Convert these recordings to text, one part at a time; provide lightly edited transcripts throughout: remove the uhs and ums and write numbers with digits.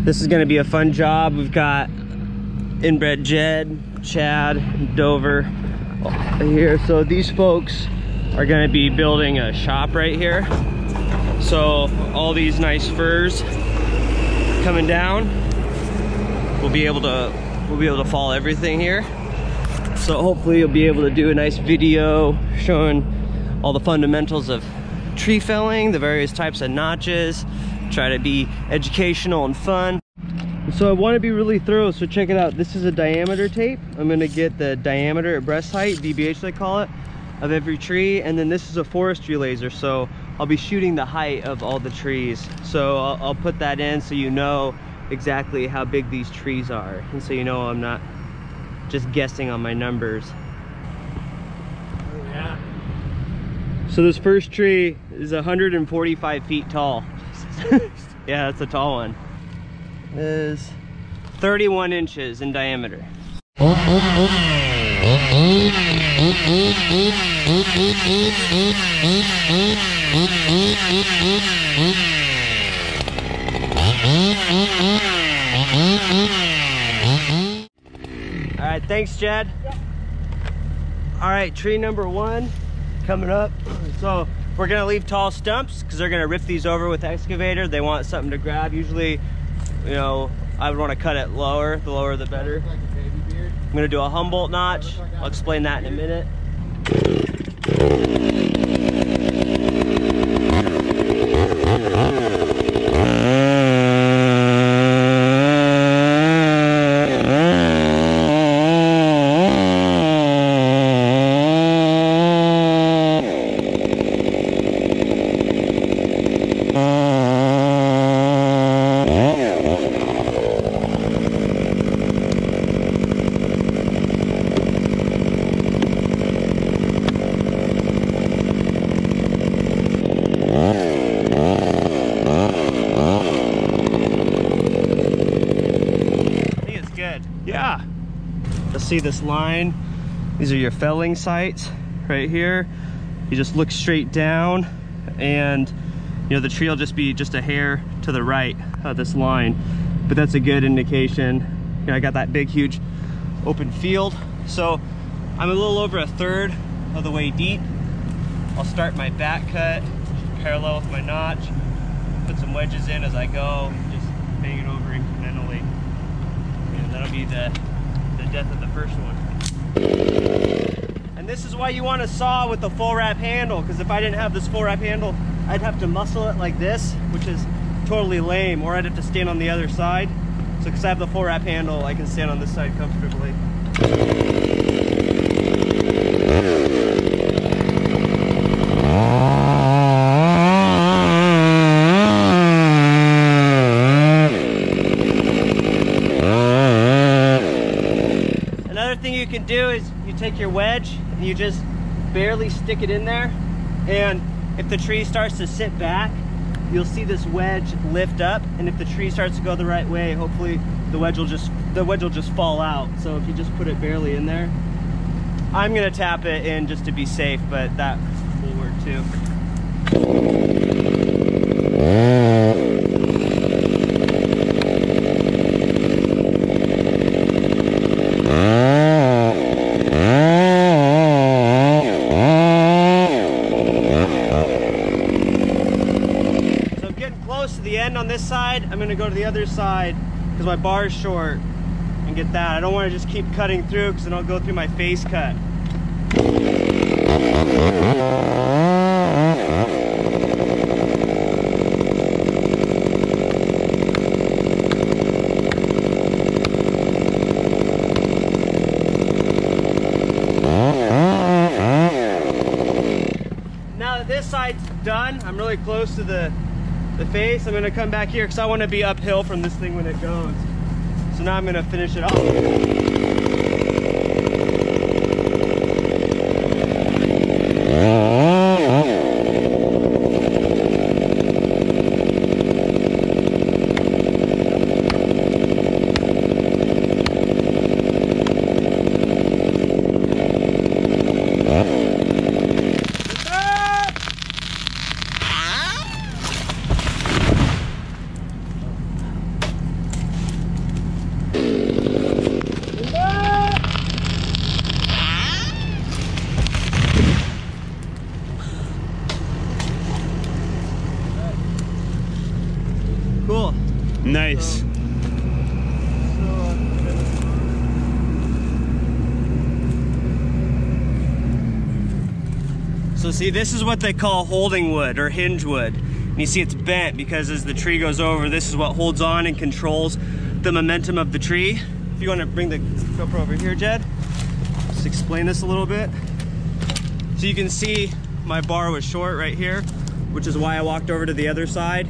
This is gonna be a fun job. We've got inbred Jed, Chad, Dover here. So these folks are gonna be building a shop right here. So all these nice furs coming down, we'll be able to fall everything here. So hopefully you'll be able to do a nice video showing all the fundamentals of tree felling, the various types of notches, try to be educational and fun. So I want to be really thorough, so check it out. This is a diameter tape. I'm going to get the diameter at breast height, DBH they call it, of every tree. And then this is a forestry laser, so I'll be shooting the height of all the trees. So I'll put that in so you know exactly how big these trees are. And so you know I'm not just guessing on my numbers. Yeah. So this first tree is 145 feet tall. Yeah, that's a tall one. It is 31 inches in diameter. All right, thanks, Jed. Yep. All right, tree number 1 coming up. So we're gonna leave tall stumps because they're gonna rip these over with the excavator. They want something to grab. Usually, you know, I would want to cut it lower. The lower the better. Like a baby beard. I'm gonna do a Humboldt notch. I'll explain that in a minute. Yeah. You'll see this line. These are your felling sites right here. You just look straight down and you know the tree will just be just a hair to the right of this line. But that's a good indication. You know, I got that big, huge open field. So I'm a little over 1/3 of the way deep. I'll start my back cut parallel with my notch. Put some wedges in as I go, just bang it over incrementally. And that'll be the death of the first one. And this is why you want to saw with the full wrap handle, because if I didn't have this full wrap handle, I'd have to muscle it like this, which is totally lame, or I'd have to stand on the other side. So because I have the full wrap handle, I can stand on this side comfortably. You can do is you take your wedge and you just barely stick it in there, and if the tree starts to sit back, you'll see this wedge lift up, and if the tree starts to go the right way, hopefully the wedge will just fall out. So if you just put it barely in there, I'm gonna tap it in just to be safe, but that will work too. On this side, I'm going to go to the other side because my bar is short and get that. I don't want to just keep cutting through because then I'll go through my face cut. Now that this side's done, I'm really close to the face. I'm going to come back here because I want to be uphill from this thing when it goes. So now I'm going to finish it off. So see, this is what they call holding wood or hinge wood. And you see it's bent because as the tree goes over, this is what holds on and controls the momentum of the tree. If you want to bring the GoPro over here, Jed, just explain this a little bit. So you can see my bar was short right here, which is why I walked over to the other side.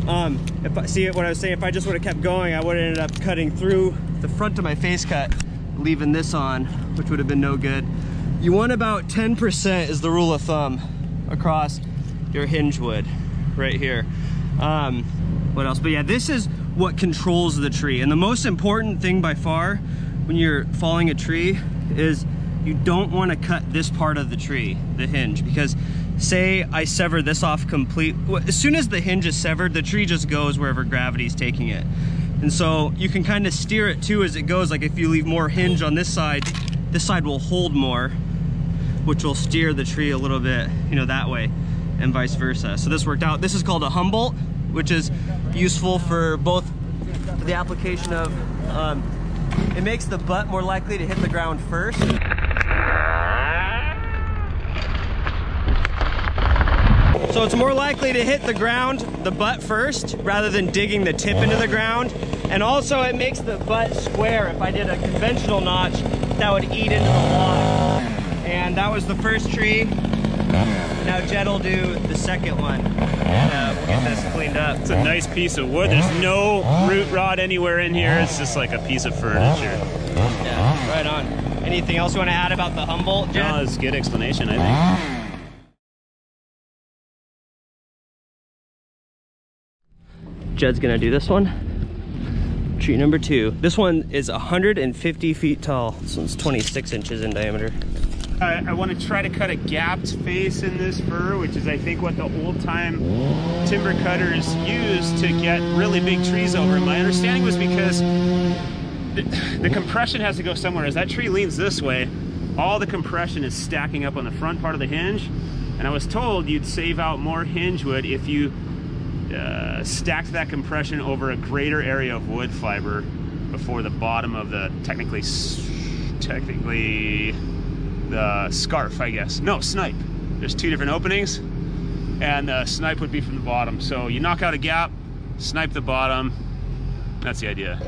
If I see it, what I was saying, if I just would have kept going, I would have ended up cutting through the front of my face cut, leaving this on, which would have been no good. You want about 10% is the rule of thumb across your hinge wood right here. What else? But yeah, this is what controls the tree. And the most important thing by far when you're falling a tree is you don't want to cut this part of the tree, the hinge, because say I sever this off complete, as soon as the hinge is severed, the tree just goes wherever gravity's taking it. And so you can kind of steer it too as it goes. Like if you leave more hinge on this side will hold more, which will steer the tree a little bit, you know, that way, and vice versa. So this worked out. This is called a Humboldt, which is useful for both the application of, it makes the butt more likely to hit the ground first. So it's more likely to hit the ground, the butt first, rather than digging the tip into the ground. And also it makes the butt square. If I did a conventional notch, that would eat into the log. And that was the first tree. Now Jed will do the second one. We'll get this cleaned up. It's a nice piece of wood. There's no root rot anywhere in here. It's just like a piece of furniture. Yeah, right on. Anything else you want to add about the Humboldt, Jed? No, it's a good explanation, I think. Jed's gonna do this one. Tree number 2. This one is 150 feet tall. This one's 26 inches in diameter. I want to try to cut a gapped face in this fir, which is I think what the old time timber cutters used to get really big trees over. And my understanding was because the compression has to go somewhere. As that tree leans this way, all the compression is stacking up on the front part of the hinge. And I was told you'd save out more hinge wood if you stacked that compression over a greater area of wood fiber before the bottom of the technically the scarf, I guess. No, snipe. There's 2 different openings, and the snipe would be from the bottom. So you knock out a gap, snipe the bottom. That's the idea.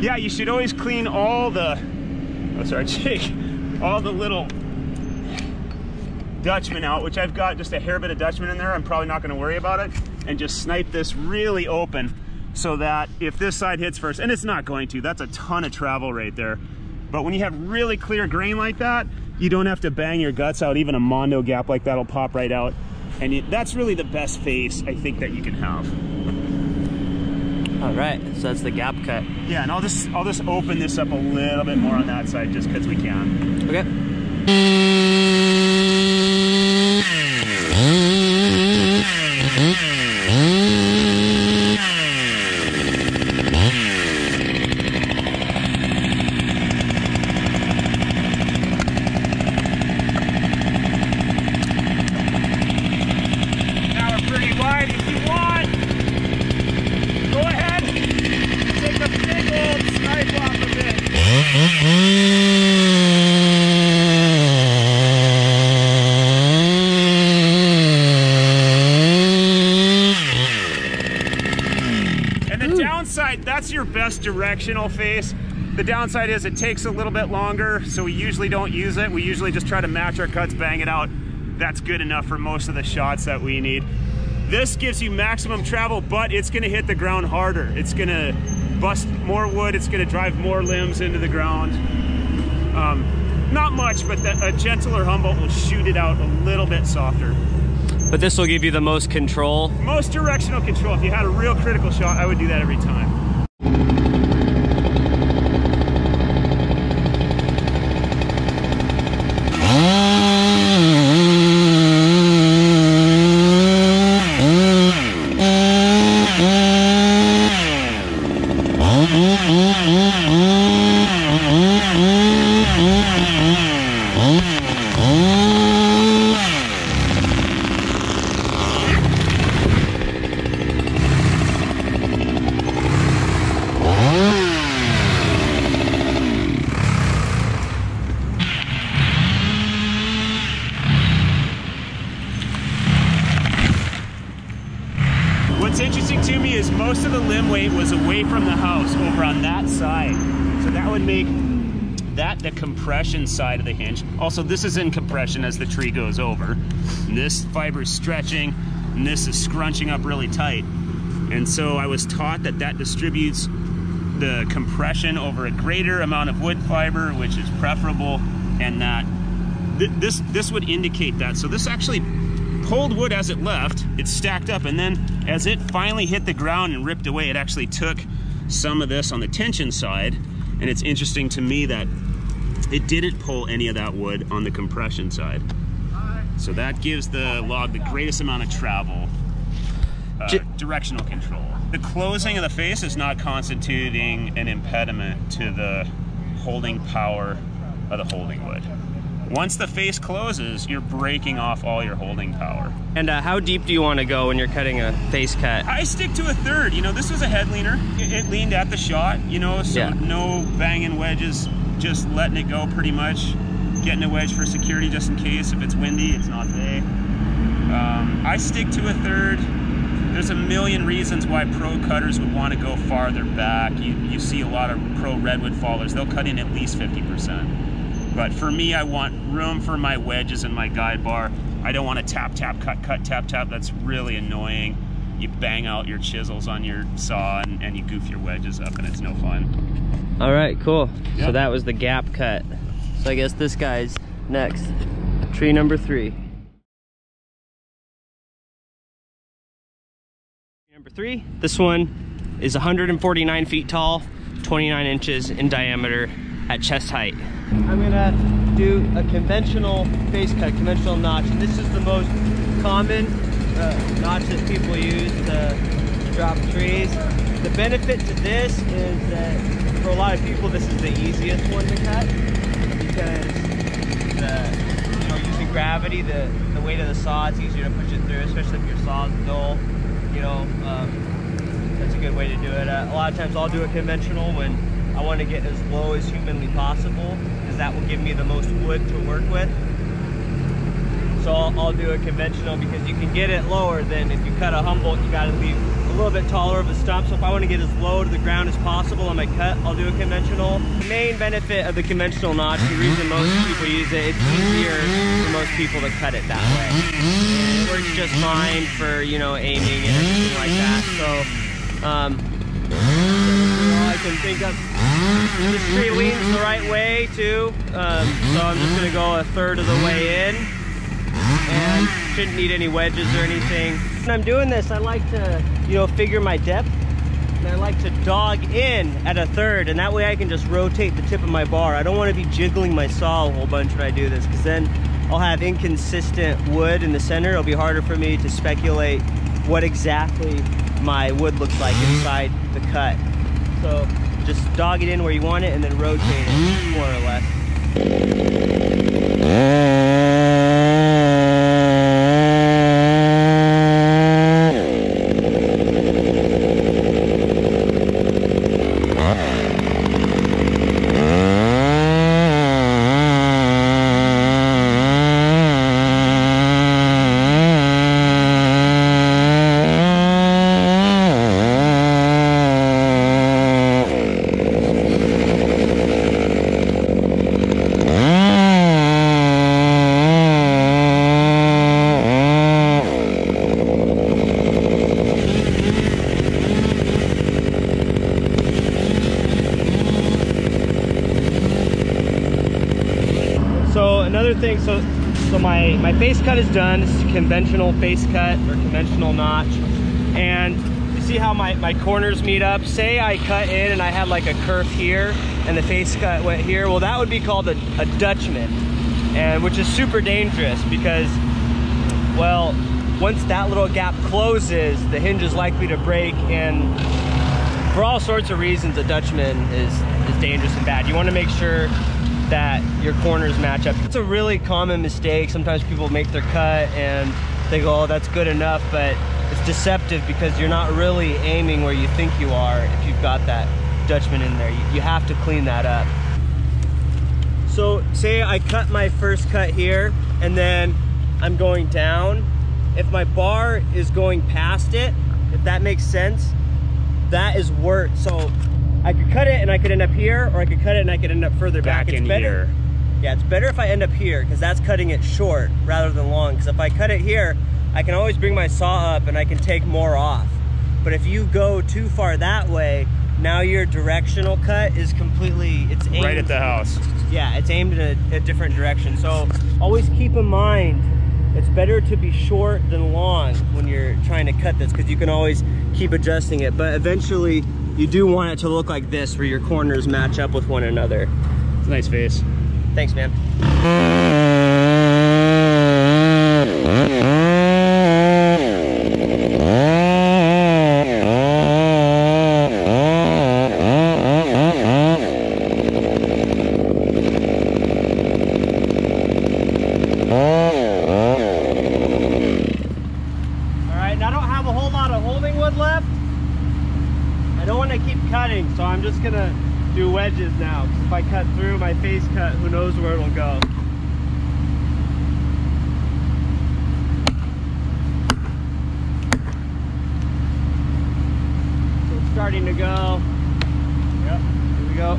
Yeah, you should always clean all the, all the little Dutchman out, which I've got just a hair bit of Dutchman in there. I'm probably not going to worry about it, and just snipe this really open so that if this side hits first, and it's not going to, that's a ton of travel right there. But when you have really clear grain like that, you don't have to bang your guts out. Even a Mondo gap like that will pop right out. And that's really the best face, I think, that you can have. All right, so that's the gap cut. Yeah, and I'll just open this up a little bit more on that side just because we can. Okay. Now we're pretty wide. If you want, go ahead, take a big old snipe off of it. And the downside, that's your best directional face. The downside is it takes a little bit longer, so we usually don't use it. We usually just try to match our cuts, bang it out. That's good enough for most of the shots that we need. This gives you maximum travel, but it's gonna hit the ground harder. It's gonna bust more wood, it's gonna drive more limbs into the ground. Not much, but a gentler Humboldt will shoot it out a little bit softer. But this will give you the most control? Most directional control. If you had a real critical shot, I would do that every time. What's interesting to me is most of the limb weight was away from the house over on that side. So that would make that the compression side of the hinge. Also, this is in compression as the tree goes over. And this fiber is stretching and this is scrunching up really tight. And so I was taught that that distributes the compression over a greater amount of wood fiber, which is preferable, and that this would indicate that. So this actually pulled wood as it left, it stacked up, and then as it finally hit the ground and ripped away, it actually took some of this on the tension side. And it's interesting to me that it didn't pull any of that wood on the compression side. So that gives the log the greatest amount of travel, directional control. The closing of the face is not constituting an impediment to the holding power of the holding wood. Once the face closes, you're breaking off all your holding power. And how deep do you want to go when you're cutting a face cut? I stick to a third. You know, this was a head leaner. It leaned at the shot, you know, so yeah. No banging wedges, just letting it go pretty much. Getting a wedge for security just in case. If it's windy, it's not today. I stick to a third. There's a million reasons why pro cutters would want to go farther back. You see a lot of pro redwood fallers, they'll cut in at least 50%. But for me, I want room for my wedges and my guide bar. I don't want to tap, tap, cut, cut, tap, tap. That's really annoying. You bang out your chisels on your saw and you goof your wedges up and it's no fun. All right, cool. Yep. So that was the gap cut. So I guess this guy's next. Tree number 3. Number 3, this one is 149 feet tall, 29 inches in diameter at chest height. I'm gonna do a conventional face cut, conventional notch, and this is the most common notch that people use to drop trees. The benefit to this is that for a lot of people this is the easiest one to cut because using gravity, the weight of the saw, it's easier to push it through, especially if your saw's dull. You know, that's a good way to do it. A lot of times I'll do a conventional when I want to get as low as humanly possible, because that will give me the most wood to work with. So I'll do a conventional because you can get it lower than if you cut a Humboldt, you got to leave a little bit taller of a stump. So if I want to get as low to the ground as possible on my cut, I'll do a conventional. The main benefit of the conventional notch, the reason most people use it, it's easier for most people to cut it that way. And it works just fine for, you know, aiming and everything like that. So, I can think of this tree leans the right way too, so I'm just going to go a third of the way in and shouldn't need any wedges or anything. When I'm doing this, I like to, you know, figure my depth, and I like to dog in at a third, and that way I can just rotate the tip of my bar. I don't want to be jiggling my saw a whole bunch when I do this, because then I'll have inconsistent wood in the center. It'll be harder for me to speculate what exactly my wood looks like inside the cut. So just dog it in where you want it and then rotate it, more or less. another thing, so my face cut is done. This is a conventional face cut or conventional notch. And you see how my corners meet up? Say I cut in and I had like a curve here and the face cut went here. Well, that would be called a Dutchman, and which is super dangerous because, well, once that little gap closes, the hinge is likely to break, and for all sorts of reasons, a Dutchman is dangerous and bad. You want to make sure that your corners match up. It's a really common mistake. Sometimes people make their cut and they go, oh, that's good enough, but it's deceptive because you're not really aiming where you think you are if you've got that Dutchman in there. You have to clean that up. So say I cut my first cut here and then I'm going down. If my bar is going past it, if that makes sense, that is worse. So I could cut it and I could end up here, or I could cut it and I could end up further back. It's better. Here. Yeah, it's better if I end up here because that's cutting it short rather than long. Because if I cut it here, I can always bring my saw up and I can take more off. But if you go too far that way, now your directional cut is completely, it's aimed right at the house. Yeah, it's aimed in a different direction. So always keep in mind, it's better to be short than long when you're trying to cut this because you can always keep adjusting it. But eventually you do want it to look like this where your corners match up with one another. It's a nice face. Thanks, man. So I'm just gonna do wedges now. If I cut through my face cut, who knows where it'll go. So it's starting to go. Yep, here we go.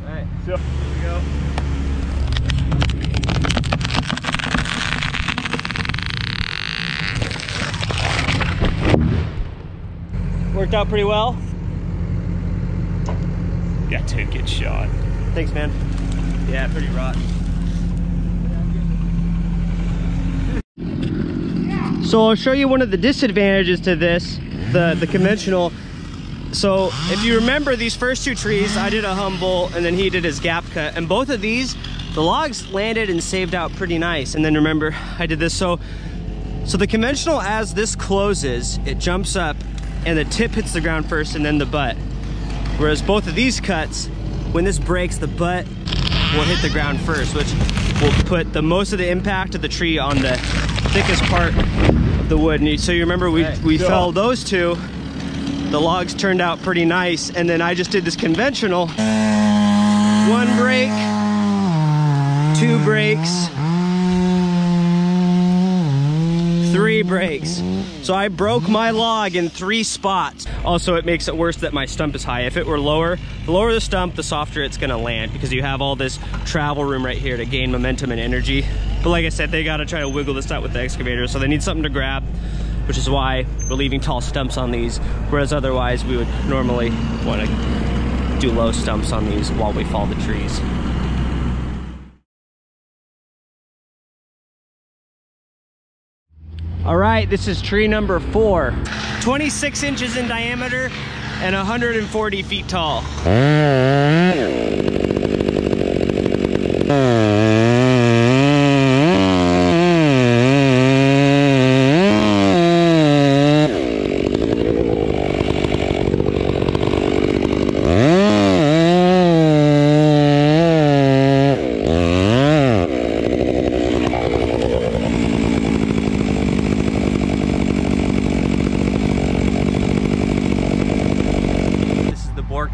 All right, so here we go. Worked out pretty well. Got a good shot. Thanks, man. Yeah, pretty rock. So I'll show you one of the disadvantages to this, the conventional. So if you remember these first two trees, I did a humble and then he did his gap cut, and both of these, the logs landed and saved out pretty nice. And then remember, I did this. So the conventional, as this closes, it jumps up and the tip hits the ground first and then the butt. Whereas both of these cuts, when this breaks, the butt will hit the ground first, which will put the most of the impact of the tree on the thickest part of the wood. And so you remember we felled those two, the logs turned out pretty nice, and then I just did this conventional. One break, two breaks, three breaks. So I broke my log in 3 spots. Also, it makes it worse that my stump is high. If it were lower, the lower the stump, the softer it's gonna land because you have all this travel room right here to gain momentum and energy. But like I said, they gotta try to wiggle this out with the excavator, so they need something to grab, which is why we're leaving tall stumps on these, whereas otherwise we would normally wanna do low stumps on these while we fall the trees. All right, this is tree number 4. 26 inches in diameter and 140 feet tall.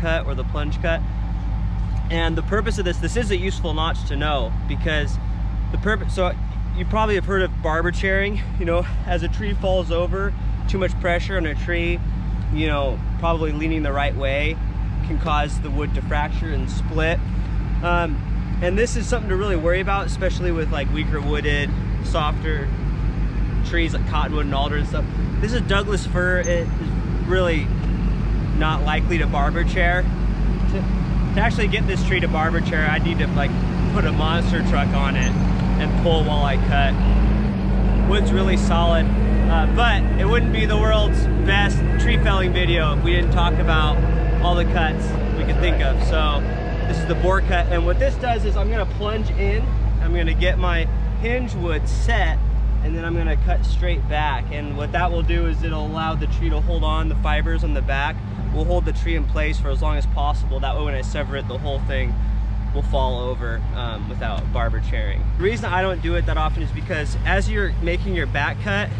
Cut or the plunge cut, and the purpose of this is a useful notch to know, because the purpose, so you probably have heard of barber chairing. You know, as a tree falls over, too much pressure on a tree, you know, probably leaning the right way can cause the wood to fracture and split, and this is something to really worry about, especially with like weaker wooded, softer trees like cottonwood and alder and stuff. This is Douglas fir. It is really not likely to barber chair. To actually get this tree to barber chair, I need to like put a monster truck on it and pull while I cut. Wood's really solid, but it wouldn't be the world's best tree felling video if we didn't talk about all the cuts we could think of. So this is the bore cut, and what this does is I'm gonna plunge in, I'm gonna get my hinge wood set, and then I'm gonna cut straight back. And what that will do is it'll allow the tree to hold on, the fibers on the back will hold the tree in place for as long as possible. That way when I sever it, the whole thing will fall over without barber chairing. The reason I don't do it that often is because as you're making your back cut,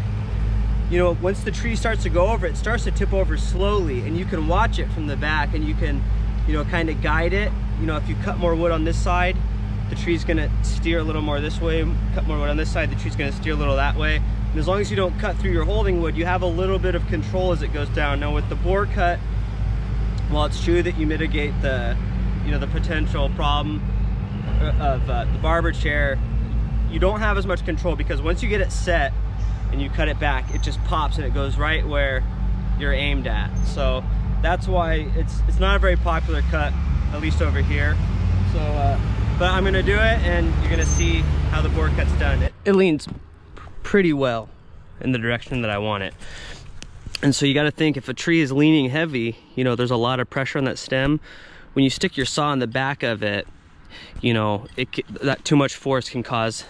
you know, once the tree starts to go over, it starts to tip over slowly, and you can watch it from the back, and you can, you know, kind of guide it. You know, if you cut more wood on this side, the tree's gonna steer a little more this way. Cut more wood on this side, the tree's gonna steer a little that way. And as long as you don't cut through your holding wood, you have a little bit of control as it goes down. Now with the bore cut, while it's true that you mitigate the, you know, the potential problem of the barber chair, you don't have as much control, because once you get it set and you cut it back, it just pops and it goes right where you're aimed at. So that's why it's not a very popular cut, at least over here. So but I'm gonna do it, and you're gonna see how the bore cut's done. It leans pretty well in the direction that I want it. And so you got to think, if a tree is leaning heavy, you know, there's a lot of pressure on that stem. When you stick your saw in the back of it, you know, that too much force can cause,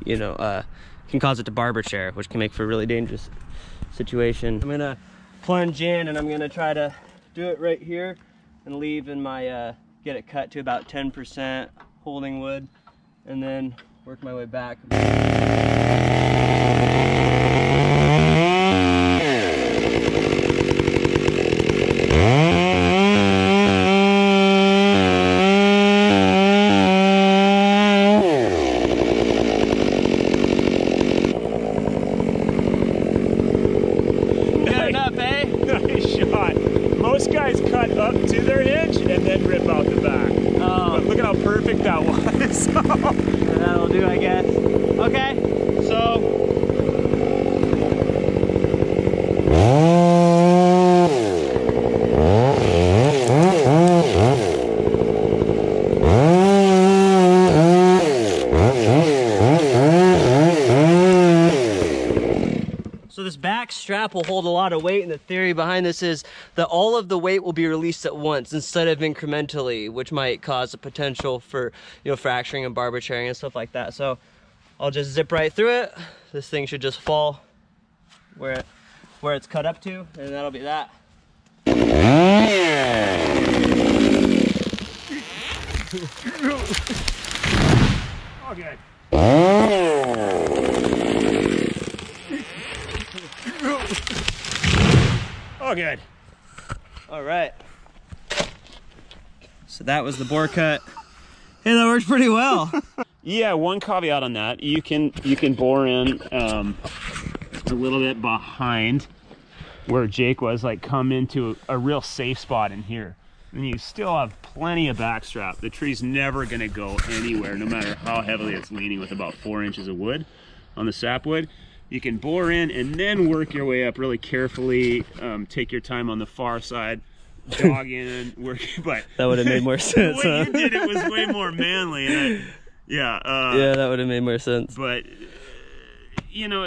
you know, can cause it to barber chair, which can make for a really dangerous situation. I'm gonna plunge in, and I'm gonna try to do it right here and leave in my, get it cut to about 10% holding wood, and then work my way back. Most guys cut up to their hinge and then rip out the back. Oh. But look at how perfect that was. That'll do, I guess. Okay, so. So this back strap will hold a lot of weight, and the theory behind this is that all of the weight will be released at once instead of incrementally, which might cause a potential for, you know, fracturing and barber chairing and stuff like that. So I'll just zip right through it. This thing should just fall where it's cut up to, and that'll be that. Okay. Oh, good. All right. So that was the bore cut. Hey, that worked pretty well. Yeah, one caveat on that. You can bore in a little bit behind where Jake was, like come into a real safe spot in here. And you still have plenty of backstrap. The tree's never gonna go anywhere, no matter how heavily it's leaning, with about 4 inches of wood on the sapwood. You can bore in and then work your way up really carefully. Take your time on the far side, dog in, work. But that would have made more sense. The way you did it was way more manly. And yeah, that would have made more sense. But you know,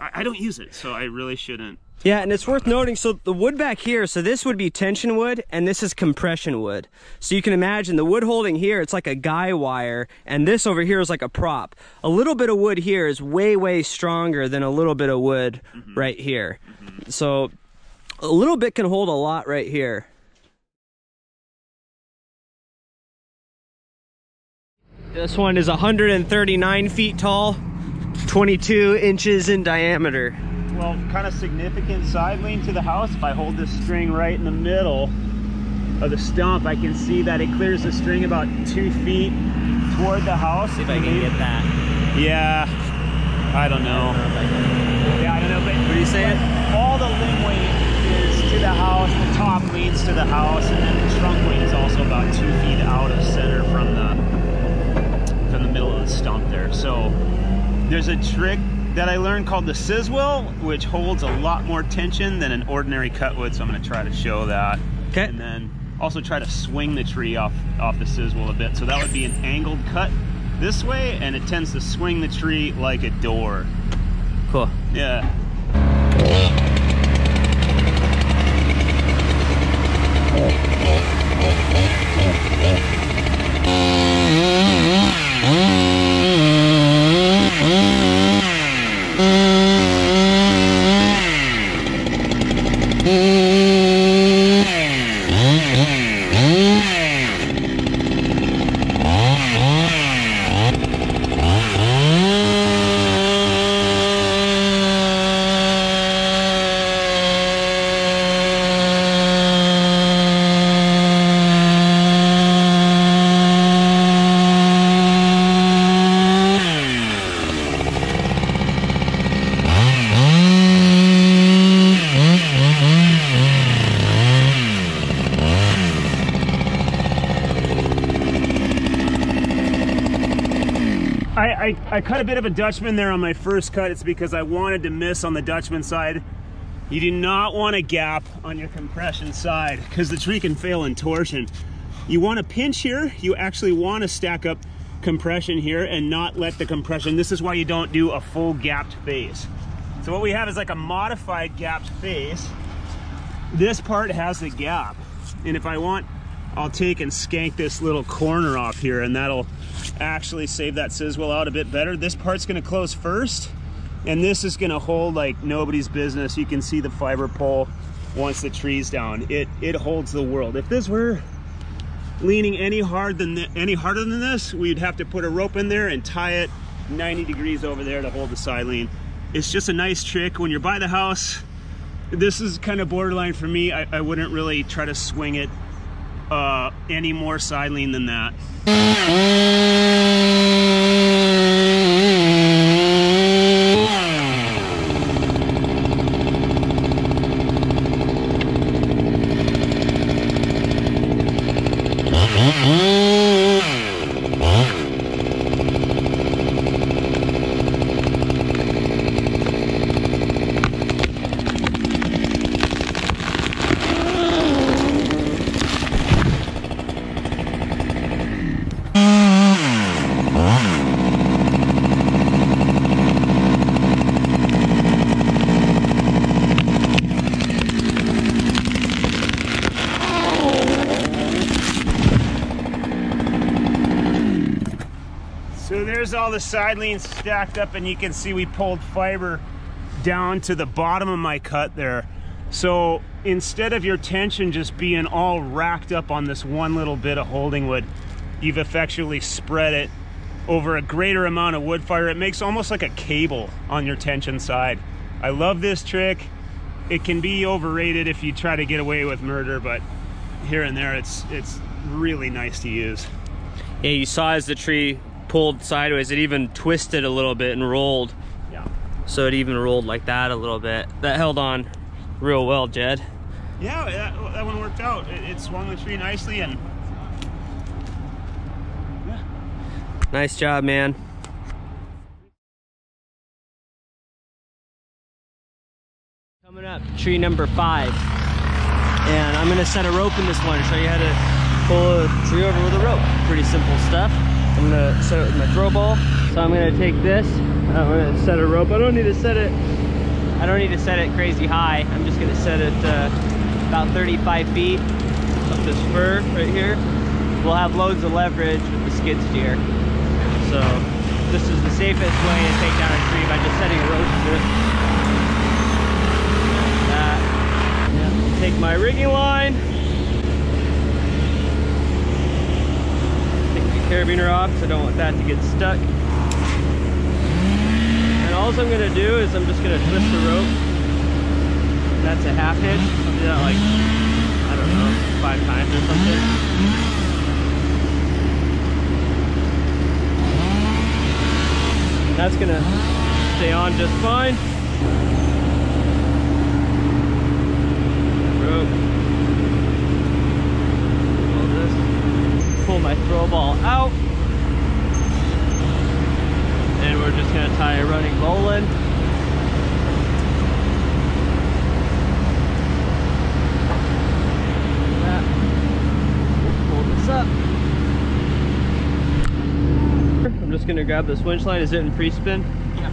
I don't use it, so I really shouldn't. Yeah, and it's worth noting, so the wood back here, so this would be tension wood, and this is compression wood. So you can imagine the wood holding here, it's like a guy wire, and this over here is like a prop. A little bit of wood here is way, way stronger than a little bit of wood right here. So a little bit can hold a lot right here. This one is 139 feet tall, 22 inches in diameter. Well, kind of significant side lean to the house. If I hold this string right in the middle of the stump, I can see that it clears the string about 2 feet toward the house. See if I can get that. Yeah, I don't know. Yeah, I don't know. But what are you saying? All the limb weight is to the house. The top leans to the house, and then the trunk weight is also about 2 feet out of center from the middle of the stump there. So there's a trick that I learned called the Sizwell, which holds a lot more tension than an ordinary cut would, so I'm going to try to show that. Okay. And then also try to swing the tree off the Sizwell a bit. So that would be an angled cut this way, and it tends to swing the tree like a door. Cool. Yeah. I cut a bit of a Dutchman there on my first cut. It's because I wanted to miss on the Dutchman side. You do not want a gap on your compression side because the tree can fail in torsion. You want to pinch here. You actually want to stack up compression here and not let the compression. This is why you don't do a full gapped face. So what we have is like a modified gapped face. This part has a gap. And if I want, I'll take and skank this little corner off here, and that'll actually save that Sizwell out a bit better. This part's gonna close first, and this is gonna hold like nobody's business. You can see the fiber pole once the tree's down. It holds the world. If this were leaning any harder than this, we'd have to put a rope in there and tie it 90 degrees over there to hold the side lean. It's just a nice trick when you're by the house. This is kind of borderline for me. I wouldn't really try to swing it any more side lean than that. There's all the side leans stacked up, and you can see we pulled fiber down to the bottom of my cut there. So instead of your tension just being all racked up on this one little bit of holding wood, you've effectually spread it over a greater amount of wood fire. It makes almost like a cable on your tension side. I love this trick. It can be overrated if you try to get away with murder, but here and there it's really nice to use. Yeah, you saw as the tree pulled sideways, it even twisted a little bit and rolled. Yeah. So it even rolled like that a little bit. That held on real well, Jed. Yeah, that one worked out. It swung the tree nicely, and yeah. Nice job, man. Coming up, tree number 5. And I'm gonna set a rope in this one and show you how to pull a tree over with a rope. Pretty simple stuff. I'm gonna set it with my throw ball. So I'm gonna take this, I'm gonna set a rope. I don't need to set it crazy high. I'm just gonna set it about 35 feet up this spur right here. We'll have loads of leverage with the skid steer. So this is the safest way to take down a tree, by just setting a rope to it. Like that. Yeah. Take my rigging line. Carabiner off because I don't want that to get stuck. And all I'm going to do is I'm just going to twist the rope. That's a half hitch. I'll do that like, I don't know, 5 times or something. That's going to stay on just fine. Rope. Pull my throw ball out, and we're we're just gonna tie a running bowline. Pull this up. I'm just gonna grab this winch line. Is it in free spin? Yeah.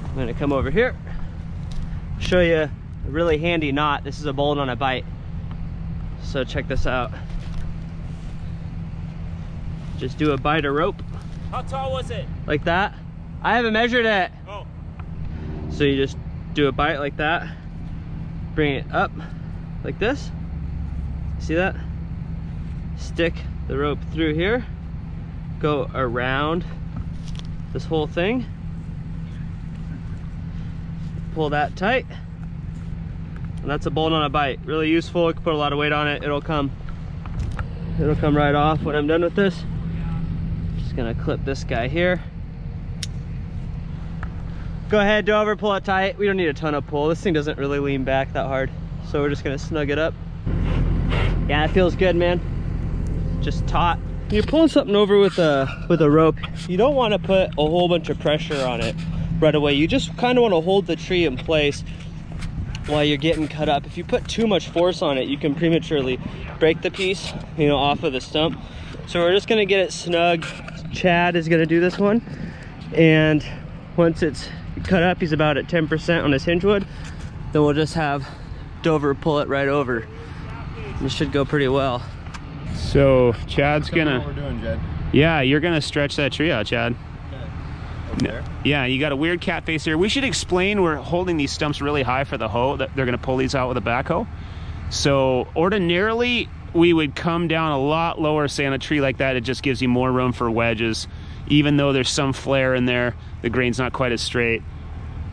I'm gonna come over here, show you a really handy knot. This is a bolt on a bite. So check this out. Just do a bite of rope. How tall was it? Like that. I haven't measured it. Oh. So you just do a bite like that. Bring it up like this. See that? Stick the rope through here. Go around this whole thing. Pull that tight. And that's a bolt on a bite. Really useful. You can put a lot of weight on it. It'll come right off when I'm done with this. Just gonna clip this guy here. Go ahead, Dover, pull it tight. We don't need a ton of pull. This thing doesn't really lean back that hard. So we're just gonna snug it up. Yeah, it feels good, man. Just taut. When you're pulling something over with a rope, you don't want to put a whole bunch of pressure on it right away. You just kind of want to hold the tree in place while you're getting cut up. If you put too much force on it, you can prematurely break the piece, you know, off of the stump. So we're just gonna get it snug. Chad is gonna do this one, and once it's cut up, he's about at 10% on his hinge wood, then we'll just have Dover pull it right over. It should go pretty well. So Chad's gonna. What we're doing, Jed. Yeah, you're gonna stretch that tree out, Chad. Over there. Yeah, you got a weird cat face here. We should explain we're holding these stumps really high for the hoe. That they're gonna pull these out with a backhoe. So ordinarily we would come down a lot lower, say on a tree like that. It just gives you more room for wedges. Even though there's some flare in there, the grain's not quite as straight.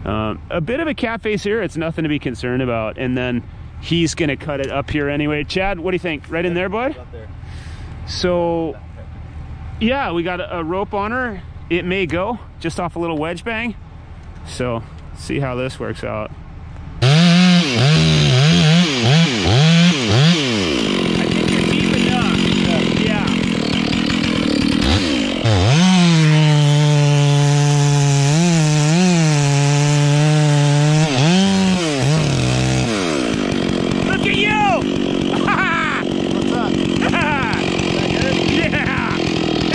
A bit of a cat face here. It's nothing to be concerned about. And then he's gonna cut it up here anyway. Chad, what do you think? Right in there, bud? Up there. So yeah, we got a rope on her. It may go just off a little wedge bang. So see how this works out. I think you're deep enough. Yeah. Look at you! What's up? Yeah!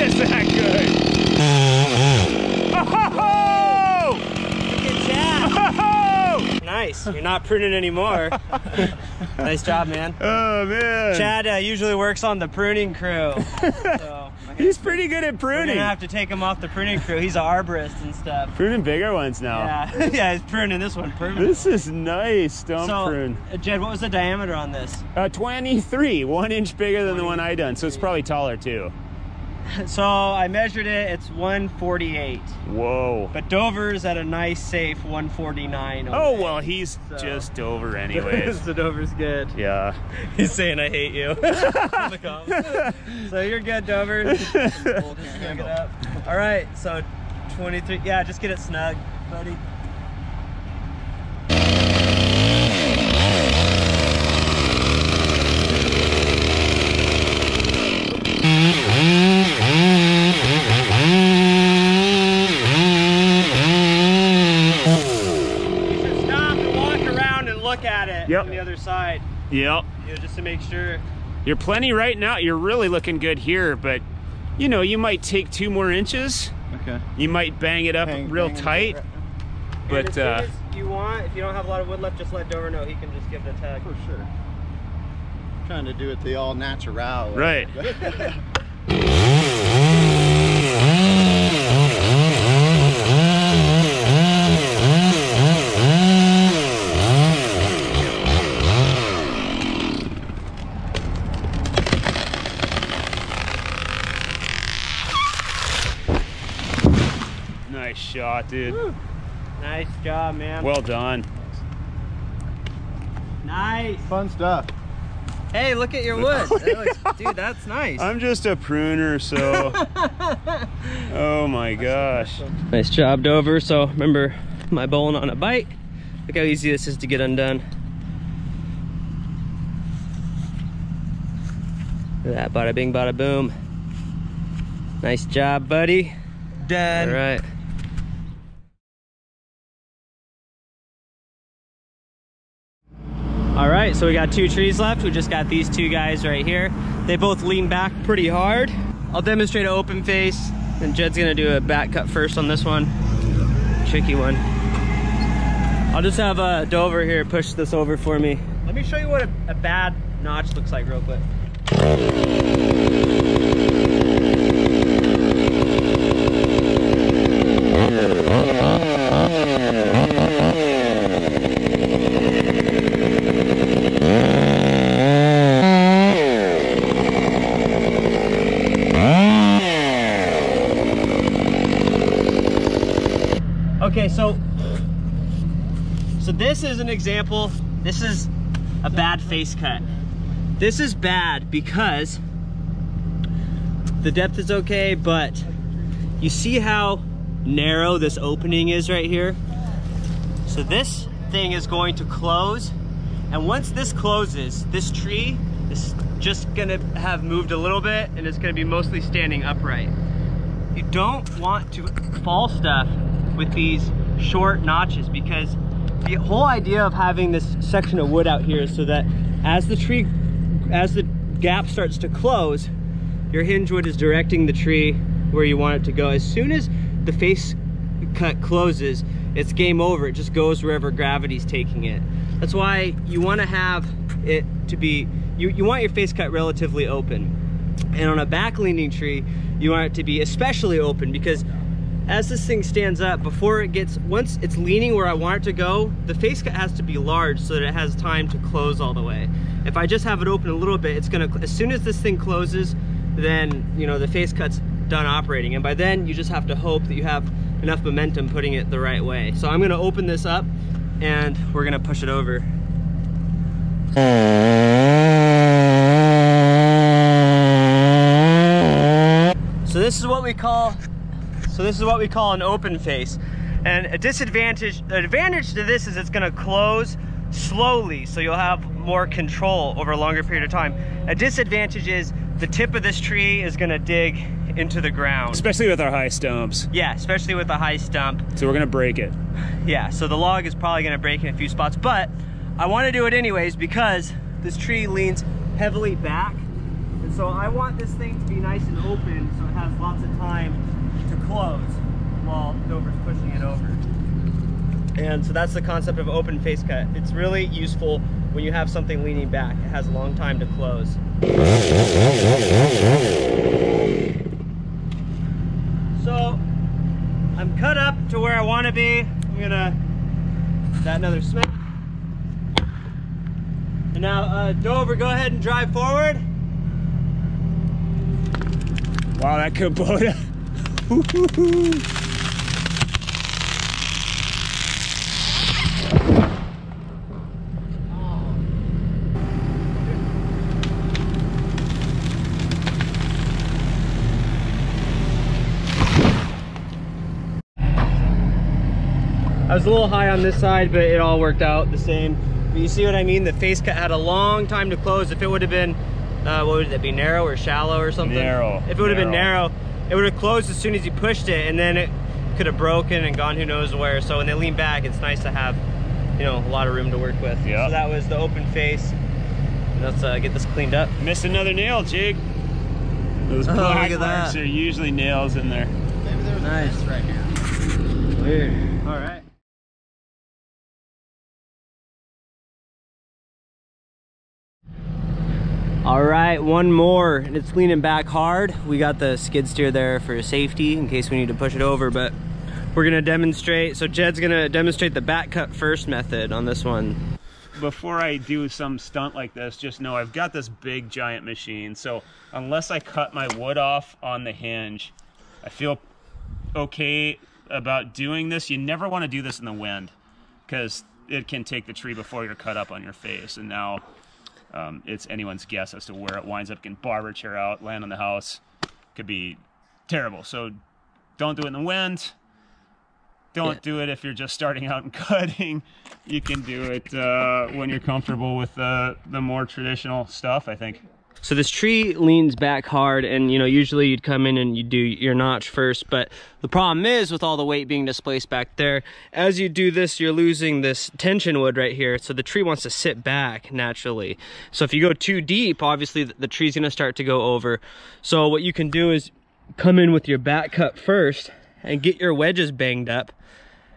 Is that good? Oh! Look at Chad. Oh! Nice. You're not pruning anymore. Nice job, man. Oh man. Chad usually works on the pruning crew. So He's pretty good at we're pruning. gonna have to take him off the pruning crew. He's an arborist and stuff. Pruning bigger ones now. Yeah, yeah, he's pruning this one perfectly. This is nice stump prune. Jed, what was the diameter on this? 23, 1 inch bigger than the one I done, so it's probably taller too. So I measured it, it's 148. Whoa. But Dover's at a nice safe 149. Oh, well, he's just over anyways. So Dover's good. Yeah. He's saying I hate you. So you're good, Dover. Snug it up. All right, so 23. Yeah, just get it snug, buddy. At it on the other side. Yep. You know, just to make sure. You're plenty right now. You're really looking good here, but you know, you might take 2 more inches. Okay. You might bang it up real tight. But as soon as you want, if you don't have a lot of wood left, just let Dover know. He can just give it a tag. For sure. Trying to do it the all natural. Right. Nice shot, dude. Woo. Nice job, man. Well done. Nice. Fun stuff. Hey, look at your wood. Dude, that's nice. I'm just a pruner, so. Oh my gosh. Nice job, Dover. So remember my bowline on a bite. Look how easy this is to get undone. Look at that, bada bing, bada boom. Nice job, buddy. Done. All right. All right, so we got 2 trees left. We just got these 2 guys right here. They both lean back pretty hard. I'll demonstrate an open face, and Jed's gonna do a back cut first on this one. Tricky one. I'll just have Dover here push this over for me. Let me show you what a bad notch looks like real quick. Okay, so this is an example. This is a bad face cut. This is bad because the depth is okay, but you see how narrow this opening is right here? So this thing is going to close, and once this closes, this tree is just gonna have moved a little bit, and it's gonna be mostly standing upright. You don't want to fall stuff with these short notches, because the whole idea of having this section of wood out here is so that as the gap starts to close, your hinge wood is directing the tree where you want it to go. As soon as the face cut closes, it's game over. It just goes wherever gravity's taking it. That's why you want to have it to be, you want your face cut relatively open. And on a back leaning tree, you want it to be especially open, because as this thing stands up, once it's leaning where I want it to go, the face cut has to be large so that it has time to close all the way. If I just have it open a little bit, it's gonna, as soon as this thing closes, then, you know, the face cut's done operating. And by then, you just have to hope that you have enough momentum putting it the right way. So I'm gonna open this up and we're gonna push it over. So this is what we call an open face. And an advantage to this is it's gonna close slowly, so you'll have more control over a longer period of time. A disadvantage is the tip of this tree is gonna dig into the ground. Especially with our high stumps. Yeah, especially with a high stump. So we're gonna break it. Yeah, so the log is probably gonna break in a few spots, but I wanna do it anyways because this tree leans heavily back. And so I want this thing to be nice and open so it has lots of time to close while Dover's pushing it over. And so that's the concept of open face cut. It's really useful when you have something leaning back. It has a long time to close. So I'm cut up to where I want to be. I'm gonna that another smack. And now Dover, go ahead and drive forward. Wow, that Kubota. I was a little high on this side, but it all worked out the same. But you see what I mean? The face cut had a long time to close. If it would have been, what would it be, narrow or shallow or something? Narrow. If it would have been narrow, it would have closed as soon as you pushed it, and then it could have broken and gone who knows where. So when they lean back, it's nice to have, you know, a lot of room to work with. Yeah. So that was the open face. And let's get this cleaned up. Missed another nail, Jake. Those black marks are usually nails in there. Maybe there was a fence right here. Weird. All right. All right, one more, and it's leaning back hard. We got the skid steer there for safety in case we need to push it over, but we're gonna demonstrate. So Jed's gonna demonstrate the back cut first method on this one. Before I do some stunt like this, just know I've got this big giant machine, so unless I cut my wood off on the hinge, I feel okay about doing this. You never want to do this in the wind because it can take the tree before you're cut up on your face, and now it's anyone's guess as to where it winds up. Can barber chair out, land on the house, could be terrible. So don't do it in the wind. Don't do it if you're just starting out and cutting. You can do it when you're comfortable with the more traditional stuff, I think. So this tree leans back hard, and you know, usually you'd come in and you do your notch first, but the problem is with all the weight being displaced back there, as you do this, you're losing this tension wood right here. So the tree wants to sit back naturally. So if you go too deep, obviously the tree's gonna start to go over. So what you can do is come in with your back cut first and get your wedges banged up,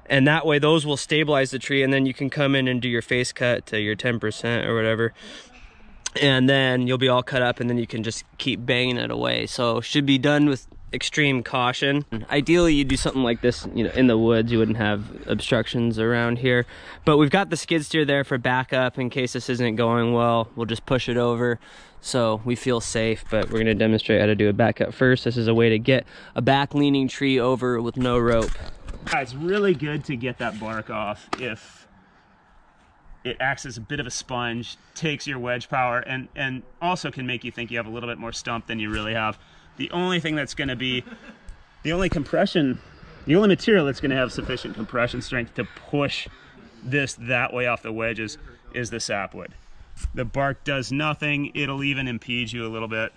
and that way those will stabilize the tree, and then you can come in and do your face cut to your 10% or whatever, and then you'll be all cut up, and then you can just keep banging it away. So should be done with extreme caution. Ideally you do something like this, you know, in the woods. You wouldn't have obstructions around here, but we've got the skid steer there for backup in case this isn't going well. We'll just push it over so we feel safe, but we're going to demonstrate how to do a backup first. This is a way to get a back leaning tree over with no rope. It's really good to get that bark off if it acts as a bit of a sponge, takes your wedge power, and also can make you think you have a little bit more stump than you really have. The only thing that's going to be, the only material that's going to have sufficient compression strength to push this that way off the wedges is the sapwood. The bark does nothing. It'll even impede you a little bit.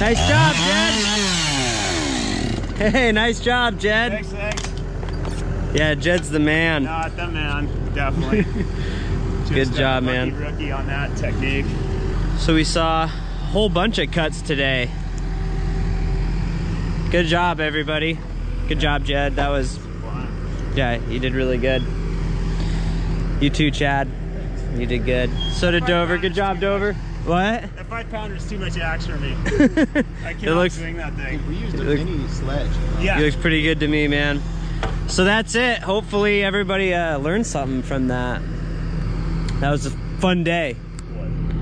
Nice job, Jed. Hey, nice job, Jed. Thanks. Yeah, Jed's the man. Not the man, definitely. Good job, man. Rookie on that technique. So we saw a whole bunch of cuts today. Good job, everybody. Good job, Jed. That was, yeah, you did really good. You too, Chad. You did good. So did Dover. Good job, Dover. What? That 5-pounder is too much action for me. I cannot swing that thing. We used a mini sledge. Yeah. It looks pretty good to me, man. So that's it. Hopefully everybody learned something from that. That was a fun day.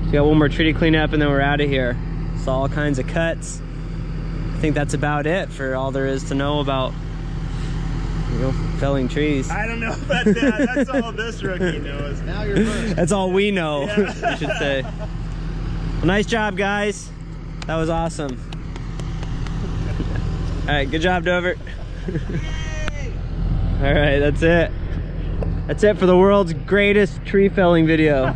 We got one more tree to clean up and then we're out of here. Saw all kinds of cuts. I think that's about it for all there is to know about, you know, felling trees. I don't know about that. That's all this rookie knows. Now you're first. That's all we know, Yeah. I should say. Well, nice job, guys. That was awesome. All right, good job, Dover. All right, that's it. That's it for the world's greatest tree felling video.